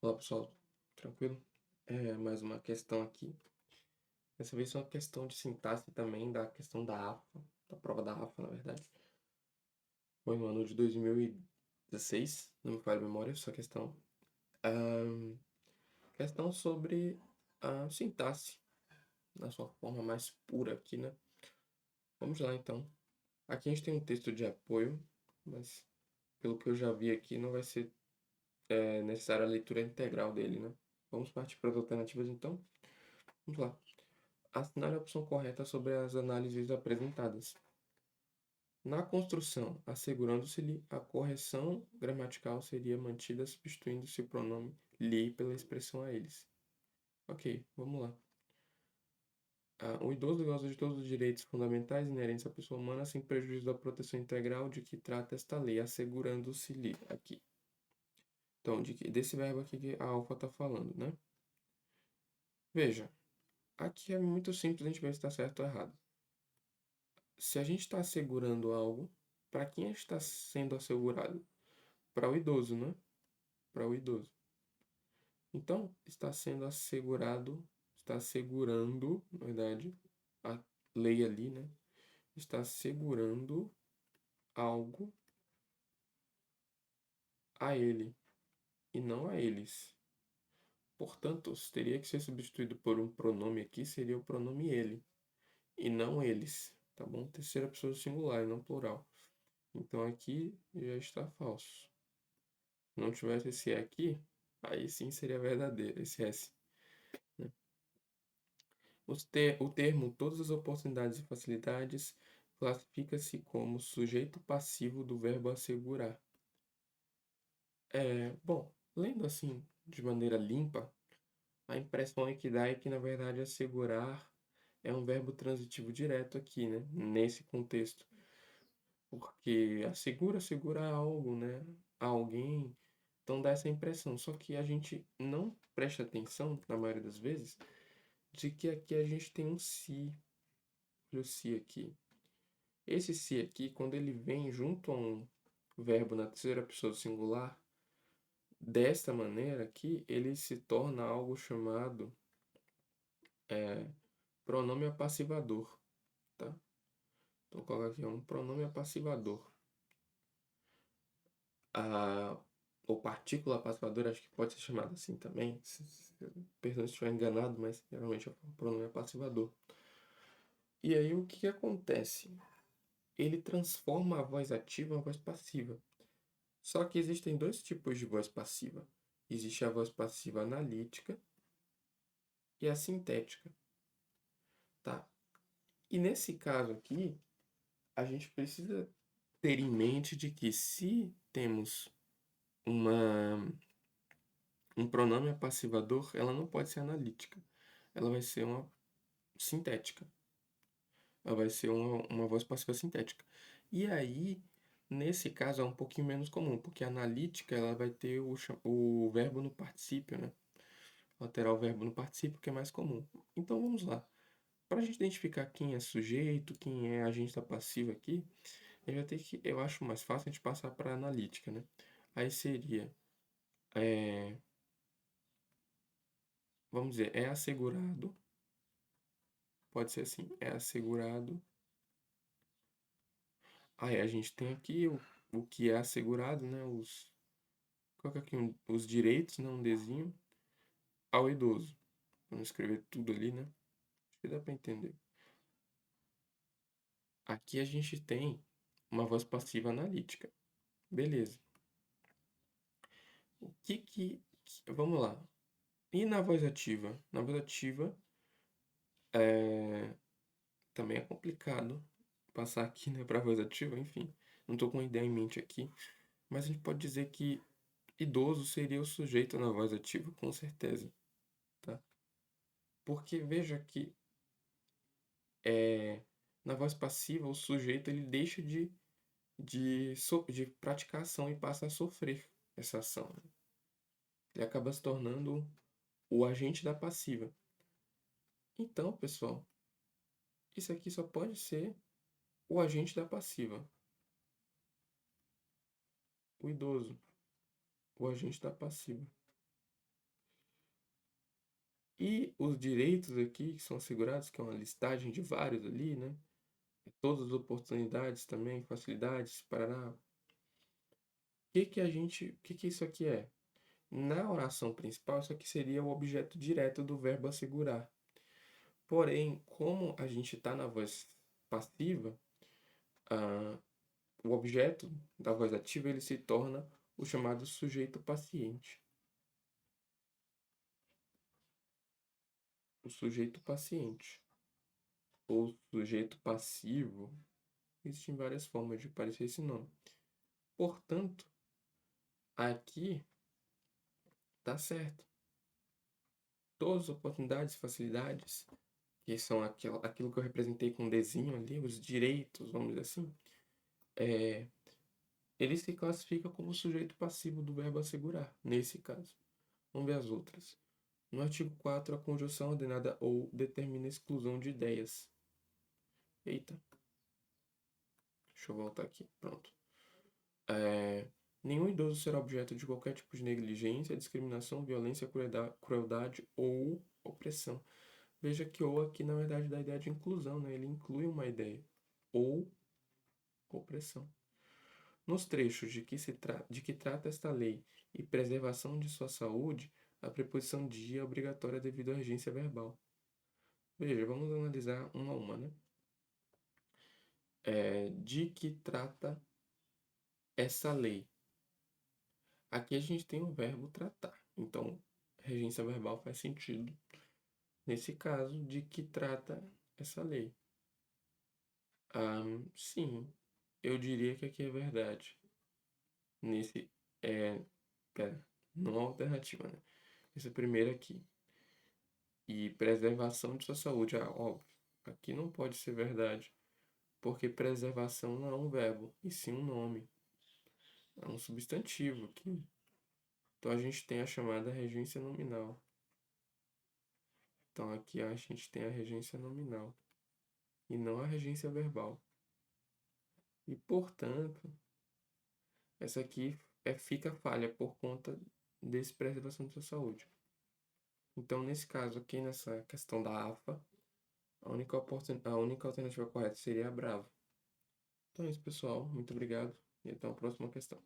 Olá pessoal, tranquilo? Mais uma questão aqui. Dessa vez é uma questão de sintaxe também, da questão da AFA, da prova da AFA, na verdade. Foi no ano de 2016, não me falha a memória, essa questão. Questão sobre a sintaxe, na sua forma mais pura aqui, né? Vamos lá então. Aqui a gente tem um texto de apoio, mas pelo que eu já vi aqui, não vai ser necessária a leitura integral dele, né? Vamos partir para as alternativas então? Vamos lá. Assinale a opção correta sobre as análises apresentadas. Na construção, assegurando-se-lhe a correção gramatical seria mantida substituindo-se o pronome lhe pela expressão a eles. Ok, vamos lá. O idoso goza de todos os direitos fundamentais inerentes à pessoa humana sem prejuízo da proteção integral de que trata esta lei, assegurando-se-lhe aqui. Então, desse verbo aqui que a Alfa está falando, né? Veja, aqui é muito simples a gente ver se está certo ou errado. Se a gente está assegurando algo, para quem está sendo assegurado? Para o idoso, né? Para o idoso. Então, está sendo assegurado, está assegurando, na verdade, a lei ali, né? Está assegurando algo a ele e não a eles. Portanto, teria que ser substituído por um pronome aqui, seria o pronome ele e não eles, tá bom? Terceira pessoa singular e não plural. Então aqui já está falso. Se não tivesse esse E aqui, aí sim seria verdadeiro, esse S. Né? O termo todas as oportunidades e facilidades classifica-se como sujeito passivo do verbo assegurar. Bom, lendo assim de maneira limpa, a impressão que dá é que na verdade assegurar é um verbo transitivo direto aqui, né? Nesse contexto. Porque assegura algo, né? A alguém. Então dá essa impressão. Só que a gente não presta atenção, na maioria das vezes, de que aqui a gente tem um se. Olha o se aqui. Esse se aqui, quando ele vem junto a um verbo na terceira pessoa do singular, desta maneira aqui, ele se torna algo chamado pronome apassivador, tá? Então coloca aqui, é um pronome apassivador. A, ou partícula apassivadora, acho que pode ser chamado assim também. Perdão se estiver enganado, mas geralmente é um pronome apassivador. E aí o que acontece? Ele transforma a voz ativa em voz passiva. Só que existem dois tipos de voz passiva. Existe a voz passiva analítica e a sintética, tá? E nesse caso aqui, a gente precisa ter em mente de que se temos uma, um pronome apassivador, ela não pode ser analítica. Ela vai ser uma sintética. Ela vai ser uma voz passiva sintética. E aí, nesse caso, é um pouquinho menos comum, porque a analítica ela vai ter o verbo no particípio, né? Alterar o verbo no particípio, que é mais comum. Então vamos lá. Para a gente identificar quem é sujeito, quem é agente da passiva aqui, a gente vai ter que, eu acho mais fácil a gente passar para a analítica, né? Aí seria, vamos dizer, é assegurado, pode ser assim, é assegurado. Aí a gente tem aqui o que é assegurado, né? Coloca aqui os direitos, né? Um desenho, ao idoso. Vamos escrever tudo ali, né? Acho que dá para entender. Aqui a gente tem uma voz passiva analítica. Beleza. O vamos lá. E na voz ativa? Na voz ativa, também é complicado passar aqui, né, para voz ativa, enfim. Não estou com uma ideia em mente aqui. Mas a gente pode dizer que idoso seria o sujeito na voz ativa, com certeza, tá? Porque veja que na voz passiva o sujeito ele deixa de praticar a ação e passa a sofrer essa ação, né? Ele acaba se tornando o agente da passiva. Então, pessoal, isso aqui só pode ser o agente da passiva, o idoso, o agente da passiva. E os direitos aqui que são assegurados, que é uma listagem de vários ali, né? Todas as oportunidades também, facilidades, parará. O que isso aqui é? Na oração principal, isso aqui seria o objeto direto do verbo assegurar. Porém, como a gente está na voz passiva, ah, o objeto da voz ativa ele se torna o chamado sujeito paciente. O sujeito paciente ou sujeito passivo, existem várias formas de parecer esse nome. Portanto, aqui tá certo. Todas as oportunidades, facilidades, que são aquilo que eu representei com um desenho ali, os direitos, vamos dizer assim, ele se classifica como sujeito passivo do verbo assegurar, nesse caso. Vamos ver as outras. No artigo 4, a conjunção ordenada ou determina a exclusão de ideias. Eita. Deixa eu voltar aqui. Pronto. Nenhum idoso será objeto de qualquer tipo de negligência, discriminação, violência, crueldade ou opressão. Veja que ou aqui, na verdade, dá a ideia de inclusão, né? Ele inclui uma ideia. Ou opressão. Nos trechos de que trata esta lei e preservação de sua saúde, a preposição de é obrigatória devido à urgência verbal. Veja, vamos analisar uma a uma, né? De que trata essa lei? Aqui a gente tem o verbo tratar. Então, regência verbal faz sentido nesse caso de que trata essa lei. Sim, eu diria que aqui é verdade. Nesse, pera, não é alternativa, né? Esse primeiro aqui. E preservação de sua saúde, óbvio. Aqui não pode ser verdade, porque preservação não é um verbo, e sim um nome. É um substantivo aqui. Então a gente tem a chamada regência nominal. Então aqui a gente tem a regência nominal e não a regência verbal. E portanto, essa aqui fica falha por conta desse preservação de sua saúde. Então, nesse caso aqui, nessa questão da AFA, a única alternativa correta seria a Bravo. Então é isso, pessoal. Muito obrigado e até a próxima questão.